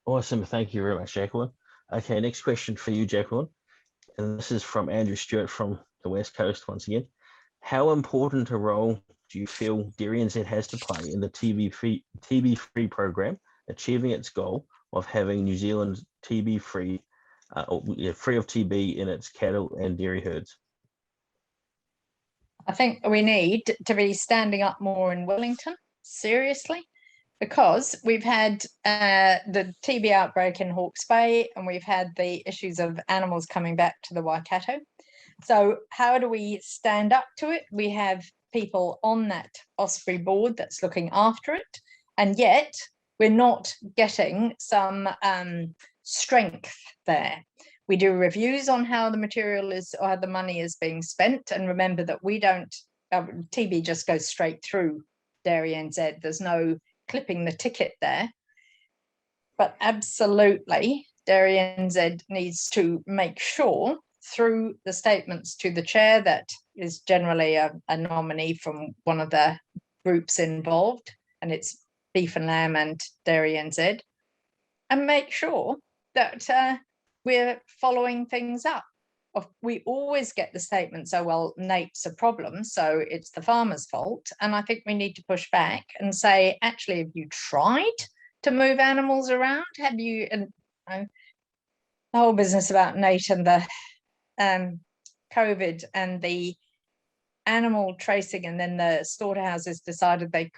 Awesome. Thank you very much, Jacqueline. Okay, next question for you, Jacqueline. And this is from Andrew Stewart from the West Coast once again. How important a role do you feel DNZ has to play in the TB free program, achieving its goal of having New Zealand TB free, free of TB in its cattle and dairy herds? I think we need to be standing up more in Wellington, seriously, because we've had the TB outbreak in Hawke's Bay, and we've had the issues of animals coming back to the Waikato. So how do we stand up to it? We have people on that Osprey board that's looking after it, and yet we're not getting some strength there. We do reviews on how the material is, or how the money is being spent, and remember that we don't, TB just goes straight through DNZ. There's no clipping the ticket there. But absolutely, DNZ needs to make sure through the statements to the chair, that is generally a nominee from one of the groups involved, and it's Beef and Lamb and DNZ, and make sure that we're following things up. We always get the statements, oh, well, NAPE's a problem, so it's the farmer's fault. And I think we need to push back and say, actually, have you tried to move animals around? Have you, and the whole business about NATE and the COVID and the animal tracing, and then the slaughterhouses decided they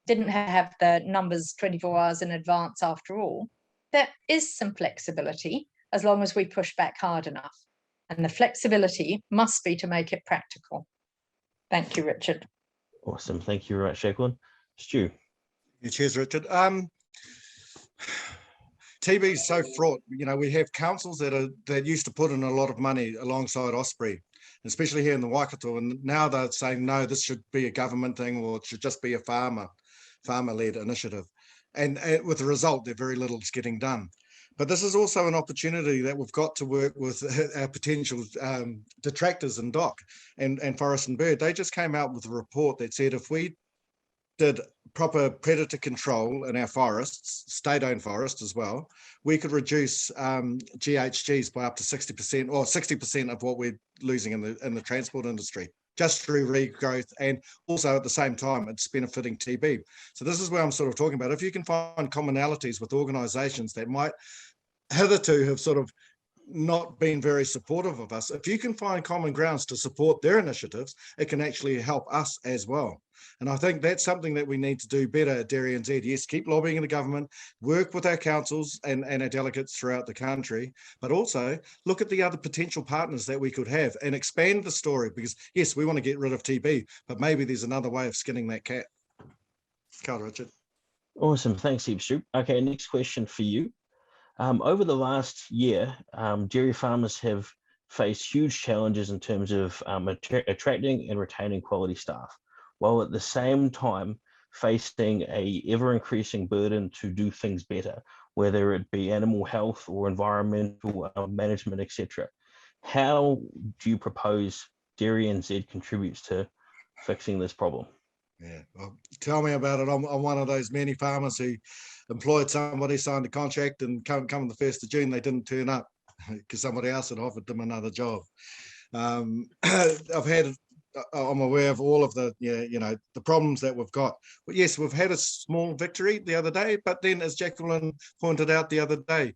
didn't have the numbers 24 hours in advance after all. There is some flexibility as long as we push back hard enough. And the flexibility must be to make it practical. Thank you, Richard. Awesome. Thank you very much, Jacqueline. Stu. Yeah, cheers, Richard. TB is so fraught. You know, we have councils that used to put in a lot of money alongside Osprey, especially here in the Waikato, and now they're saying, no, this should be a government thing, or it should just be a farmer-led initiative. And with the result that very little is getting done. But this is also an opportunity that we've got to work with our potential detractors in DOC and Forest and Bird. They just came out with a report that said if we did proper predator control in our forests, state-owned forests as well, we could reduce GHGs by up to 60%, or 60% of what we're losing in the transport industry, just through regrowth, and also at the same time it's benefiting TB. So this is where I'm sort of talking about. If you can find commonalities with organisations that might hitherto have sort of not been very supportive of us, if you can find common grounds to support their initiatives, it can actually help us as well. And I think that's something that we need to do better at DNZ. Yes, keep lobbying the government, work with our councils and our delegates throughout the country, but also look at the other potential partners that we could have and expand the story, because yes, we want to get rid of TB, but maybe there's another way of skinning that cat. Carl, Richard. Awesome. Thanks, Steve Stu. Okay, next question for you. Over the last year, dairy farmers have faced huge challenges in terms of attracting and retaining quality staff, while at the same time facing a ever-increasing burden to do things better, whether it be animal health or environmental management, etc. How do you propose DNZ contributes to fixing this problem? Yeah, well, tell me about it. I'm one of those many farmers who employed somebody, signed a contract, and come the 1st of June, they didn't turn up because somebody else had offered them another job. I'm aware of all of the, the problems that we've got. But yes, we've had a small victory the other day, but then as Jacqueline pointed out the other day,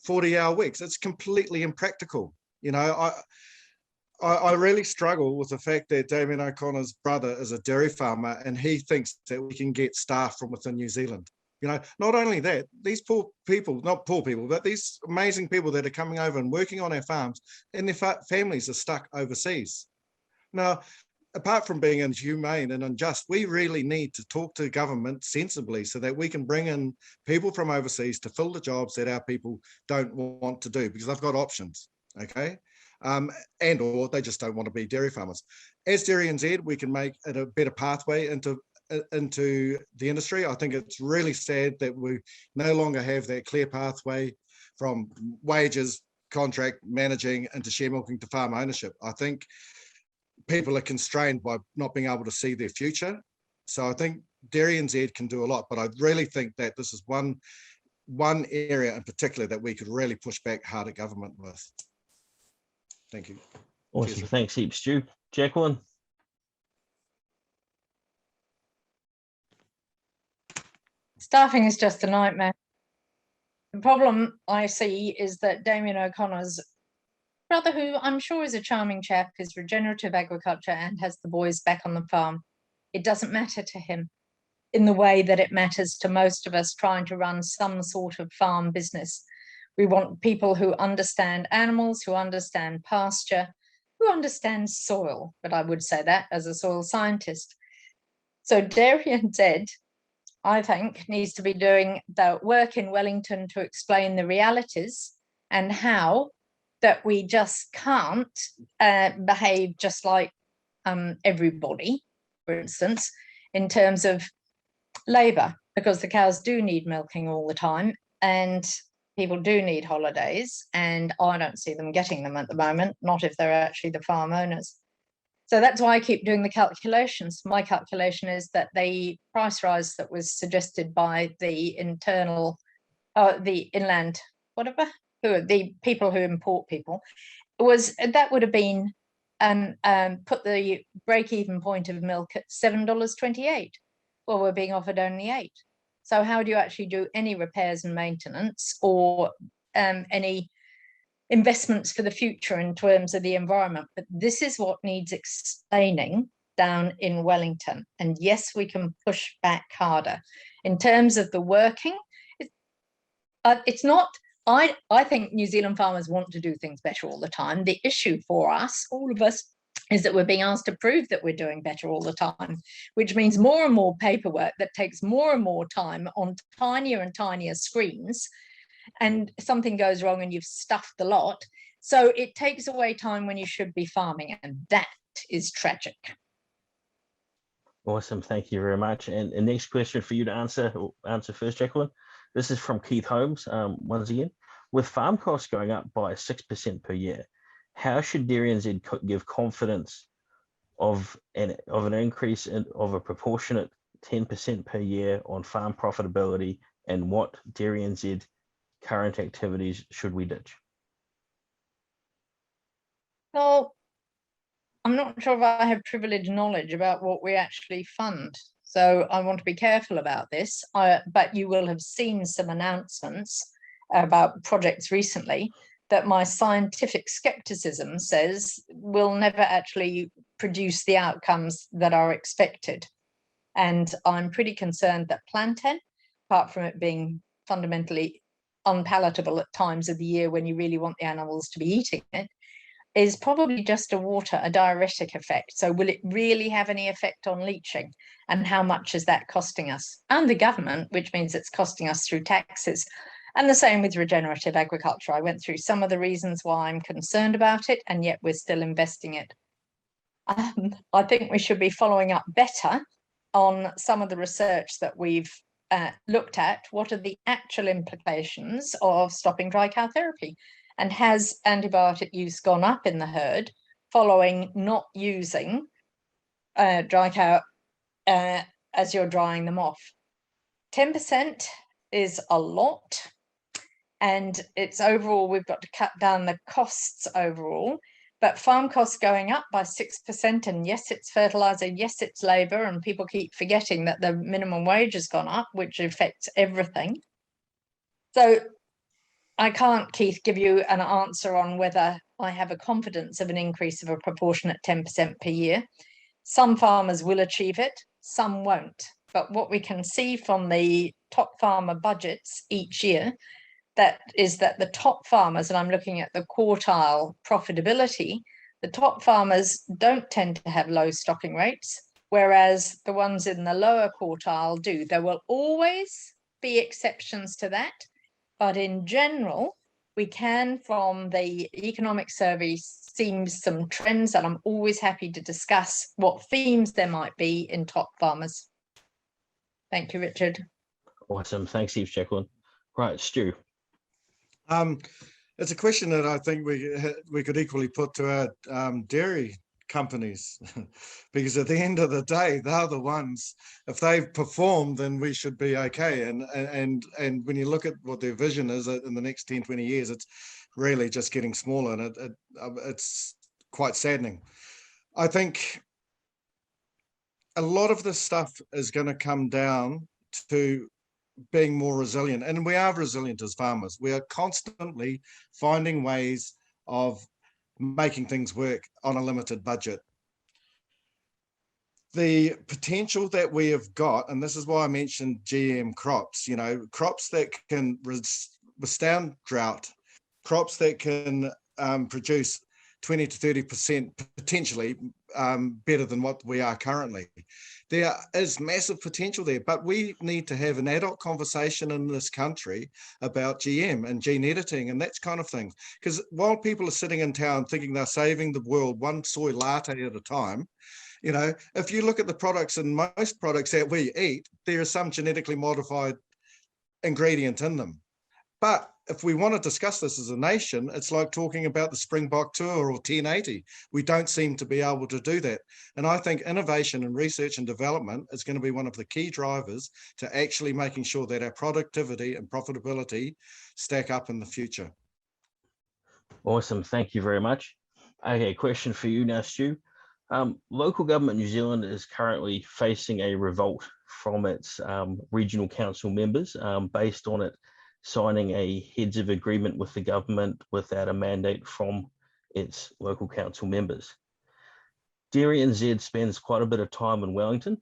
40-hour weeks, it's completely impractical. I really struggle with the fact that Damien O'Connor's brother is a dairy farmer and he thinks that we can get staff from within New Zealand. Not only that, these poor people, not poor people, but these amazing people that are coming over and working on our farms, and their families are stuck overseas. Now, apart from being inhumane and unjust, we really need to talk to government sensibly so that we can bring in people from overseas to fill the jobs that our people don't want to do, because they've got options, okay? And or they just don't want to be dairy farmers. As DNZ, we can make it a better pathway into the industry. I think it's really sad that we no longer have that clear pathway from wages, contract, managing into share milking to farm ownership. I think people are constrained by not being able to see their future. So I think DNZ can do a lot, but I really think that this is one one area in particular that we could really push back hard at government with. Thank you. Awesome. Cheers. Thanks heaps, Stu. Jacqueline? Staffing is just a nightmare. The problem I see is that Damien O'Connor's brother, who I'm sure is a charming chap, is regenerative agriculture and has the boys back on the farm. It doesn't matter to him in the way that it matters to most of us trying to run some sort of farm business. We want people who understand animals, who understand pasture, who understand soil, but I would say that as a soil scientist. So DNZ, I think, needs to be doing the work in Wellington to explain the realities and how that we just can't behave just like everybody, for instance, in terms of labour, because the cows do need milking all the time and people do need holidays, and I don't see them getting them at the moment, not if they're actually the farm owners. So that's why I keep doing the calculations. My calculation is that the price rise that was suggested by the the inland, whatever, the people who import people, that would have been put the break-even point of milk at $7.28. Well, we're being offered only $8. So how do you actually do any repairs and maintenance or any investments for the future in terms of the environment? But this is what needs explaining down in Wellington. And yes, we can push back harder. In terms of the working, it's not, I think New Zealand farmers want to do things better all the time. The issue for us, all of us, is that we're being asked to prove that we're doing better all the time, which means more and more paperwork that takes more and more time on tinier and tinier screens, and something goes wrong and you've stuffed the lot. So it takes away time when you should be farming, and that is tragic. Awesome, thank you very much. And next question for you to answer first, Jacqueline. This is from Keith Holmes, once again. With farm costs going up by 6% per year, how should DNZ give confidence of an increase of a proportionate 10% per year on farm profitability, and what DNZ current activities should we ditch? Well, I'm not sure if I have privileged knowledge about what we actually fund, so I want to be careful about this. But you will have seen some announcements about projects recently that my scientific skepticism says will never actually produce the outcomes that are expected. And I'm pretty concerned that plantain, apart from it being fundamentally unpalatable at times of the year when you really want the animals to be eating it, is probably just a diuretic effect. So will it really have any effect on leaching? And how much is that costing us? And the government, which means it's costing us through taxes. And the same with regenerative agriculture. I went through some of the reasons why I'm concerned about it, and yet we're still investing it. I think we should be following up better on some of the research that we've looked at. What are the actual implications of stopping dry cow therapy? And has antibiotic use gone up in the herd following not using dry cow as you're drying them off? 10% is a lot. And it's overall, we've got to cut down the costs overall, but farm costs going up by 6%. And yes, it's fertilizer, yes, it's labor, and people keep forgetting that the minimum wage has gone up, which affects everything. So I can't, Keith, give you an answer on whether I have a confidence of an increase of a proportionate 10% per year. Some farmers will achieve it, some won't. But what we can see from the top farmer budgets each year, that is that the top farmers, and I'm looking at the quartile profitability, the top farmers don't tend to have low stocking rates, whereas the ones in the lower quartile do. There will always be exceptions to that, but in general, we can, from the economic survey, see some trends, and I'm always happy to discuss what themes there might be in top farmers. Thank you, Richard. Awesome, thanks, Jacqueline. Right, Stu. It's a question that I think we could equally put to our dairy companies because at the end of the day, they're the ones, if they've performed, then we should be okay. And when you look at what their vision is in the next 10, 20 years, it's really just getting smaller, and it's quite saddening. I think a lot of this stuff is going to come down to being more resilient, and we are resilient as farmers. We are constantly finding ways of making things work on a limited budget. The potential that we have got, and this is why I mentioned GM crops, crops that can withstand drought, crops that can produce 20 to 30% potentially better than what we are currently. There is massive potential there, but we need to have an adult conversation in this country about GM and gene editing and that kind of thing. Because while people are sitting in town thinking they're saving the world one soy latte at a time, if you look at the products, and most products that we eat, there is some genetically modified ingredient in them. But if we want to discuss this as a nation, it's like talking about the Springbok Tour or 1080. We don't seem to be able to do that. And I think innovation and research and development is going to be one of the key drivers to actually making sure that our productivity and profitability stack up in the future. Awesome. Thank you very much. Okay, question for you now, Stu. Local government New Zealand is currently facing a revolt from its regional council members based on it signing a heads of agreement with the government without a mandate from its local council members. DNZ spends quite a bit of time in Wellington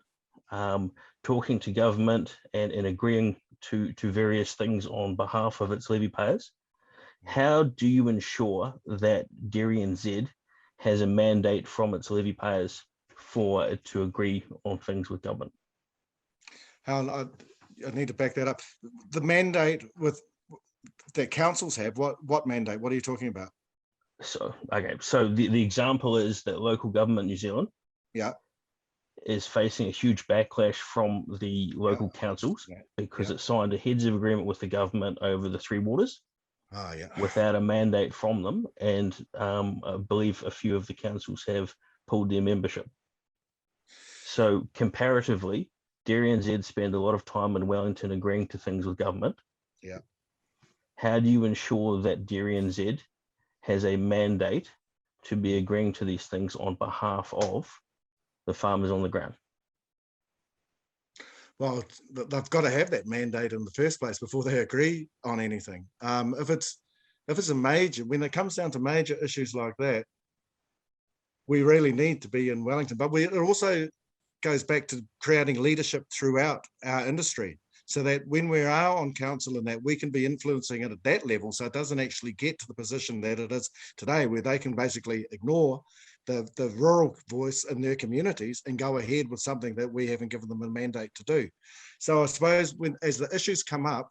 talking to government and agreeing to various things on behalf of its levy payers. How do you ensure that DNZ has a mandate from its levy payers for it to agree on things with government? I need to back that up. The mandate that councils have, what mandate? What are you talking about? So the example is that local government New Zealand is facing a huge backlash from the local councils because it signed a heads of agreement with the government over the Three Waters without a mandate from them, and I believe a few of the councils have pulled their membership. So comparatively, DNZ spend a lot of time in Wellington agreeing to things with government. Yeah. How do you ensure that DNZ has a mandate to be agreeing to these things on behalf of the farmers on the ground? Well, they've got to have that mandate in the first place before they agree on anything. If it's a major, when it comes down to major issues like that, we really need to be in Wellington. But it also goes back to creating leadership throughout our industry, so that when we are on council and that we can be influencing it at that level, so it doesn't actually get to the position that it is today, where they can basically ignore the rural voice in their communities and go ahead with something that we haven't given them a mandate to do. So I suppose as the issues come up,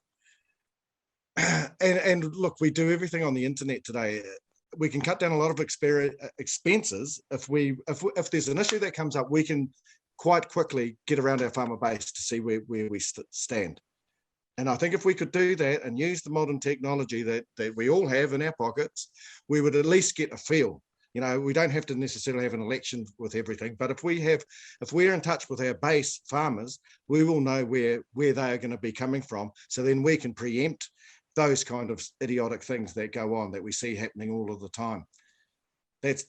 and look, we do everything on the internet today. We can cut down a lot of expenses. If there's an issue that comes up, we can quite quickly get around our farmer base to see where we stand. And I think if we could do that and use the modern technology that we all have in our pockets, we would at least get a feel. We don't have to necessarily have an election with everything, but if we're in touch with our base farmers, we will know where they are going to be coming from. So then we can preempt those kind of idiotic things that go on that we see happening all of the time. That's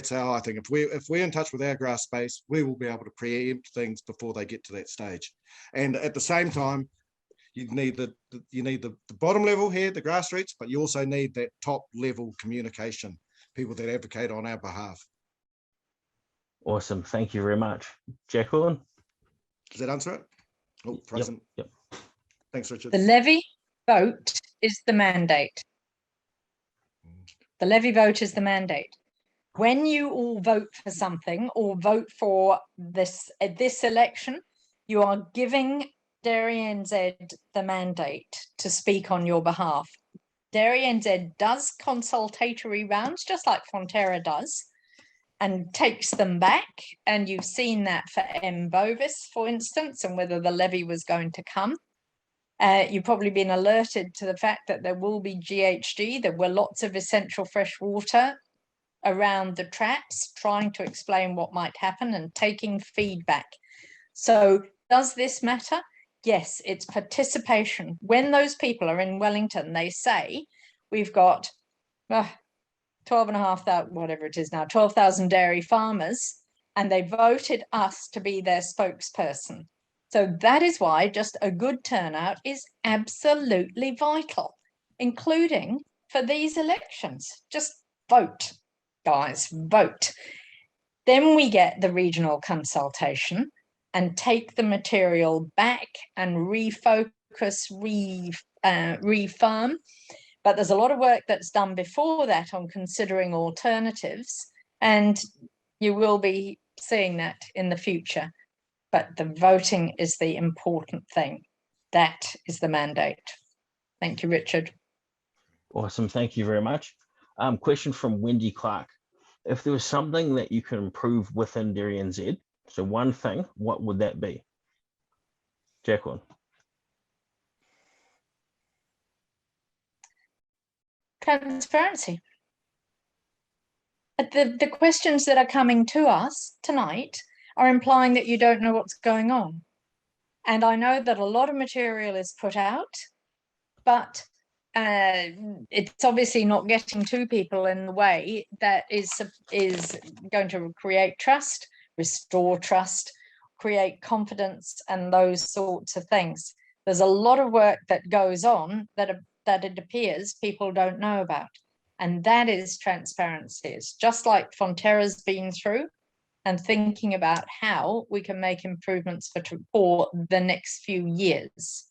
how I think. If we're in touch with our grass space, we will be able to preempt things before they get to that stage. And at the same time, you need the bottom level here, the grassroots, but you also need that top level communication, people that advocate on our behalf. Awesome. Thank you very much. Jacqueline? Does that answer it? Oh, frozen. Yep. Thanks, Richard. The levy vote is the mandate. The levy vote is the mandate. When you all vote for something or vote for this election, you are giving DNZ the mandate to speak on your behalf. DNZ does consultatory rounds, just like Fonterra does, and takes them back. And you've seen that for M. bovis, for instance, and whether the levy was going to come. You've probably been alerted to the fact that there will be GHG. There were lots of essential fresh water around the traps, trying to explain what might happen and taking feedback. So does this matter? Yes, it's participation. When those people are in Wellington, they say, we've got 12,500, whatever it is now, 12,000 dairy farmers, and they voted us to be their spokesperson. So that is why just a good turnout is absolutely vital, including for these elections. Just vote, guys, vote. Then we get the regional consultation and take the material back and refocus, refarm. But there's a lot of work that's done before that on considering alternatives, and you will be seeing that in the future. But the voting is the important thing. That is the mandate. Thank you, Richard. Awesome. Thank you very much. Question from Wendy Clark. If there was something that you could improve within DNZ, so one thing, what would that be? Jacqueline. Transparency. The questions that are coming to us tonight are implying that you don't know what's going on. And I know that a lot of material is put out, but it's obviously not getting to people in the way that is going to create trust, restore trust, create confidence, and those sorts of things. There's a lot of work that goes on that it appears people don't know about. And that is transparency. It's just like Fonterra's been through, and thinking about how we can make improvements for the next few years.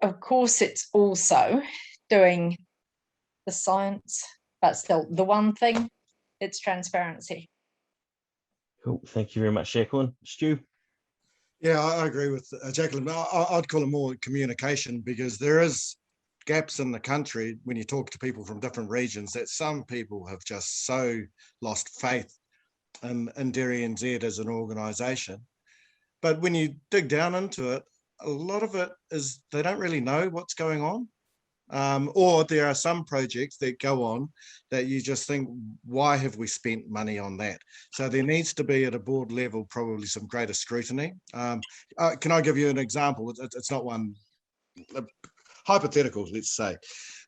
Of course, it's also doing the science, but still the one thing, it's transparency. Cool. Thank you very much, Jacqueline. Stu? Yeah, I agree with Jacqueline. I'd call it more communication, because there is gaps in the country when you talk to people from different regions that some people have just so lost faith in DNZ as an organisation. But when you dig down into it, a lot of it is they don't really know what's going on. Or there are some projects that go on that you just think, why have we spent money on that? So there needs to be at a board level probably some greater scrutiny. Can I give you an example? It's not one hypothetical, let's say.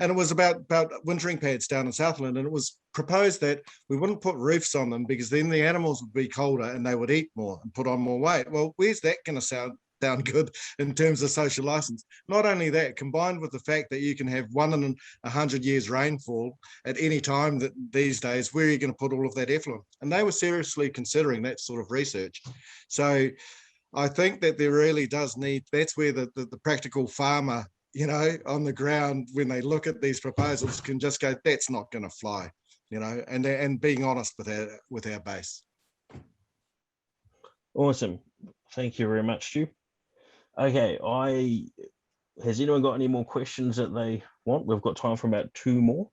And it was about wintering pads down in Southland, and it was proposed that we wouldn't put roofs on them because then the animals would be colder and they would eat more and put on more weight. Well, where's that going to sound good in terms of social license? Not only that, combined with the fact that you can have 1 in 100 years rainfall at any time that these days, where are you going to put all of that effluent? And they were seriously considering that sort of research. So I think that there really does need, that's where the practical farmer, you know, on the ground, when they look at these proposals, can just go, that's not going to fly, you know, and being honest with our base. Awesome. Thank you very much, Stu. Okay, has anyone got any more questions that they want? We've got time for about 2 more.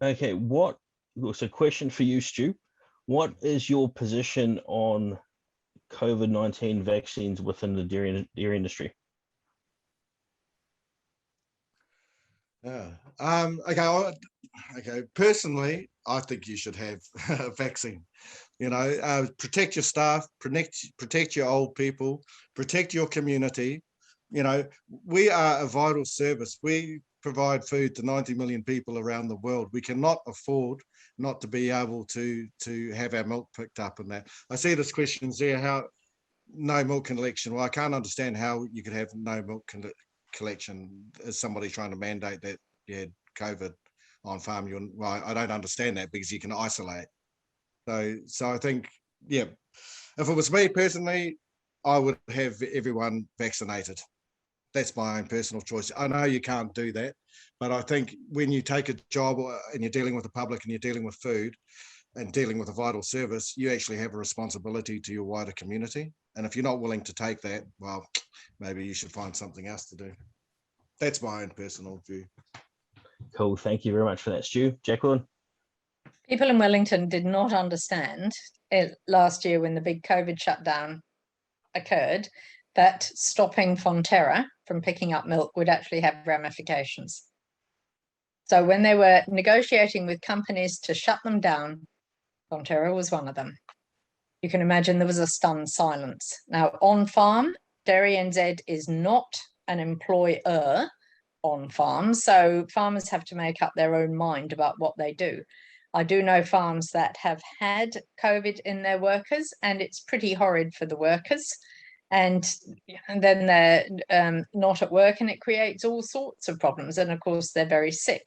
Okay, so question for you, Stu. What is your position on COVID-19 vaccines within the dairy industry? Yeah. Okay. Personally, I think you should have a vaccine. You know, protect your staff, protect your old people, protect your community. You know, we are a vital service. We provide food to 90 million people around the world. We cannot afford not to be able to have our milk picked up and that. I see this question's there, how no milk collection. Well, I can't understand how you could have no milk collection as somebody trying to mandate that you had COVID on farm. Well, I don't understand that, because you can isolate. So I think, yeah, if it was me personally, I would have everyone vaccinated. That's my own personal choice. I know you can't do that, but I think when you take a job and you're dealing with the public and you're dealing with food and dealing with a vital service, you actually have a responsibility to your wider community. And if you're not willing to take that, well, maybe you should find something else to do. That's my own personal view. Cool. Thank you very much for that, Stu. Jacqueline? People in Wellington did not understand it last year when the big COVID shutdown occurred, that stopping Fonterra from picking up milk would actually have ramifications. So when they were negotiating with companies to shut them down, Fonterra was one of them. You can imagine there was a stunned silence. Now, on farm, DNZ is not an employer on farms, so farmers have to make up their own mind about what they do. I do know farms that have had COVID in their workers, and it's pretty horrid for the workers. And then they're not at work, and it creates all sorts of problems. And of course, they're very sick.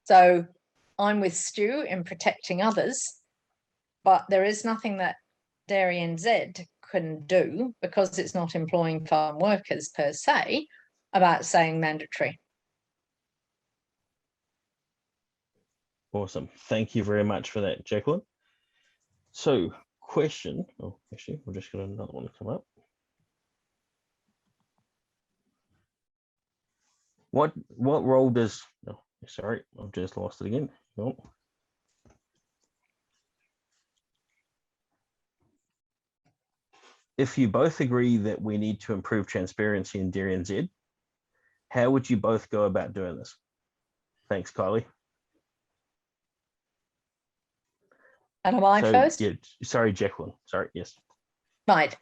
So I'm with Stu in protecting others, but there is nothing that DNZ can do, because it's not employing farm workers per se, about saying mandatory. Awesome. Thank you very much for that, Jacqueline. So, question. Oh, actually, we're just got another one come up. What role does? Oh, sorry, I've just lost it again. Oh. If you both agree that we need to improve transparency in DNZ, how would you both go about doing this? Thanks, Kylie. And am I first? Yeah, sorry, Jacqueline. Sorry, yes. Right.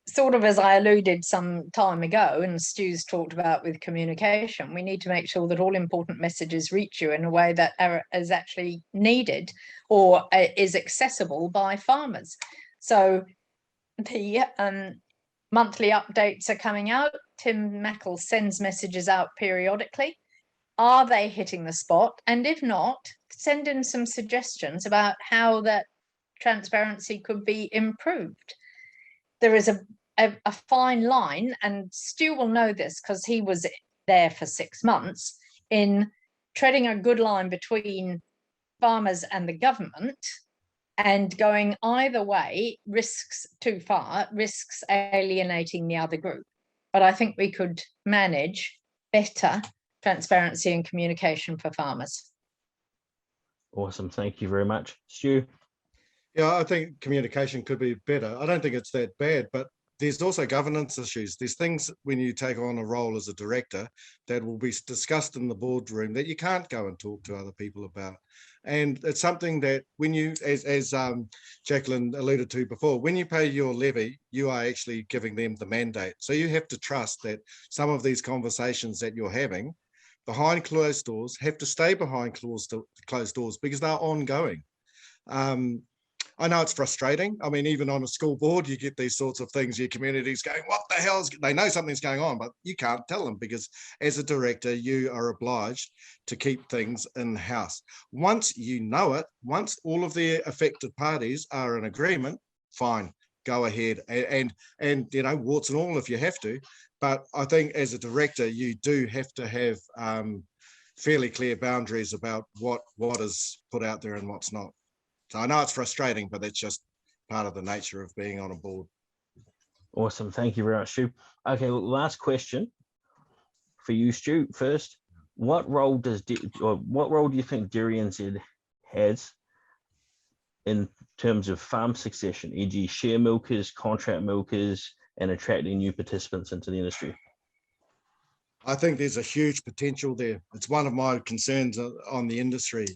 Sort of as I alluded some time ago, and Stu's talked about with communication, we need to make sure that all important messages reach you in a way that is actually needed or is accessible by farmers. So the monthly updates are coming out. Tim Mackle sends messages out periodically. Are they hitting the spot? And if not, send in some suggestions about how that transparency could be improved. There is a fine line, and Stu will know this because he was there for 6 months, in treading a good line between farmers and the government, and going either way risks too far, risks alienating the other group. But I think we could manage better transparency and communication for farmers. Awesome. Thank you very much. Stu? Yeah, I think communication could be better. I don't think it's that bad, but there's also governance issues. There's things when you take on a role as a director that will be discussed in the boardroom that you can't go and talk to other people about. And it's something that when you, as Jacqueline alluded to before, when you pay your levy, you are actually giving them the mandate. So you have to trust that some of these conversations that you're having behind closed doors have to stay behind closed doors because they're ongoing. I know it's frustrating. I mean, even on a school board, you get these sorts of things. Your community's going, what the hell's, they know something's going on, but you can't tell them because as a director, you are obliged to keep things in-house. Once you know it, once all of the affected parties are in agreement, fine, go ahead and you know, warts and all if you have to. But I think as a director, you do have to have fairly clear boundaries about what is put out there and what's not. So I know it's frustrating, but that's just part of the nature of being on a board. Awesome. Thank you very much, Stu. Okay, last question for you, Stu. First, what role do you think DNZ has in terms of farm succession, e.g. share milkers, contract milkers, and attracting new participants into the industry? I think there's a huge potential there. It's one of my concerns on the industry.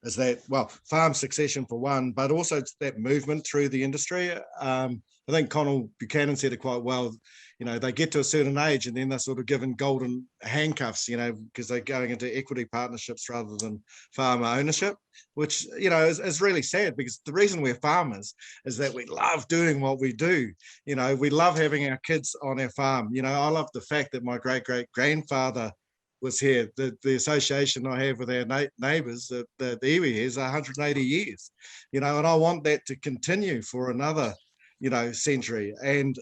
Is that, well, farm succession for one, but also it's that movement through the industry. I think Connell Buchanan said it quite well. You know, they get to a certain age and then they're sort of given golden handcuffs, you know, because they're going into equity partnerships rather than farmer ownership, which, you know, is really sad because the reason we're farmers is that we love doing what we do. You know, we love having our kids on our farm. You know, I love the fact that my great-great-grandfather was here. The association I have with our neighbours, the iwi, is 180 years, you know, and I want that to continue for another, you know, century. And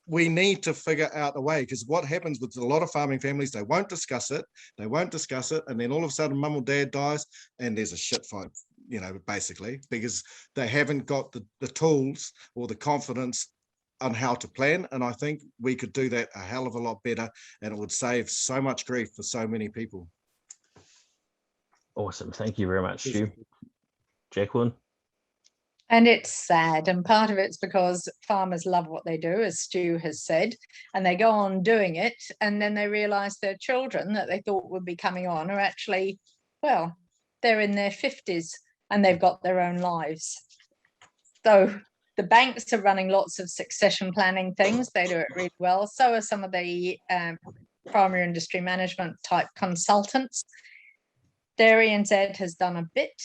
we need to figure out a way, because what happens with a lot of farming families, they won't discuss it, and then all of a sudden mum or dad dies and there's a shit fight, you know, basically, because they haven't got the tools or the confidence on how to plan. And I think we could do that a hell of a lot better, and it would save so much grief for so many people. Awesome. Thank you very much, Stu. Jacqueline? And it's sad. And part of it's because farmers love what they do, as Stu has said, and they go on doing it. And then they realize their children that they thought would be coming on are actually, well, they're in their 50s and they've got their own lives. So the banks are running lots of succession planning things. They do it really well. So are some of the primary industry management type consultants. DNZ has done a bit.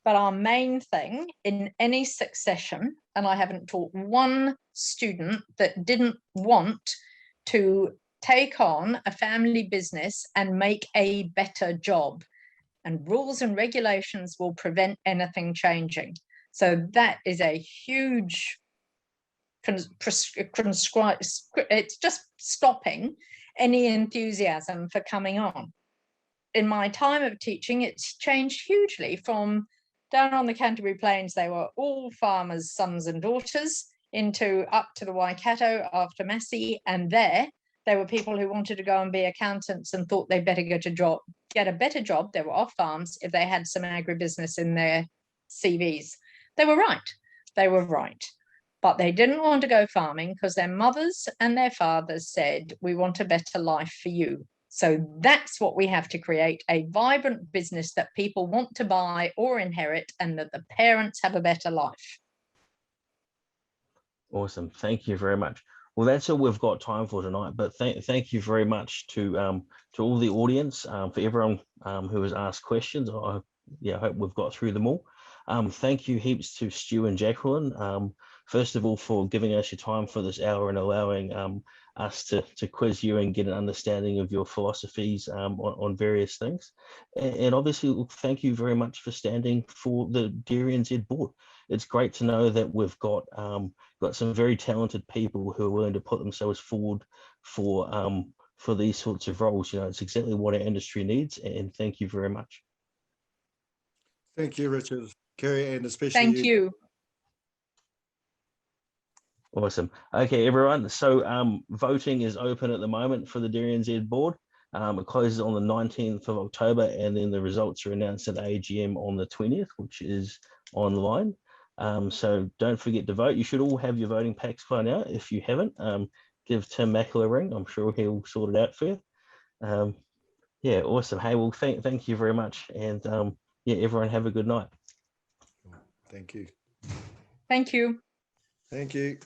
But our main thing in any succession, and I haven't taught one student that didn't want to take on a family business and make a better job. And rules and regulations will prevent anything changing. So that is a huge it's just stopping any enthusiasm for coming on. In my time of teaching, it's changed hugely. From down on the Canterbury Plains, they were all farmers' sons and daughters, into up to the Waikato after Massey, and there were people who wanted to go and be accountants and thought they'd better get a better job. They were off farms if they had some agribusiness in their CVs. They were right. But they didn't want to go farming because their mothers and their fathers said, we want a better life for you. So that's what we have to create, a vibrant business that people want to buy or inherit, and that the parents have a better life. Awesome. Thank you very much. Well, that's all we've got time for tonight, but thank you very much to all the audience, for everyone who has asked questions. I hope we've got through them all. Thank you heaps to Stu and Jacqueline, first of all, for giving us your time for this hour and allowing us to quiz you and get an understanding of your philosophies on various things. And obviously, thank you very much for standing for the DNZ board. It's great to know that we've got some very talented people who are willing to put themselves forward for these sorts of roles. It's exactly what our industry needs, and thank you very much. Thank you, Richard, Kerry, and especially Thank you. Awesome. Okay, everyone. So voting is open at the moment for the DNZ board. It closes on the 19th of October, and then the results are announced at AGM on the 20th, which is online. So don't forget to vote. You should all have your voting packs by now. If you haven't, give Tim Mackle a ring. I'm sure he'll sort it out for you. Yeah, awesome. Hey, well, thank you very much. And everyone have a good night. Thank you. Thank you. Thank you.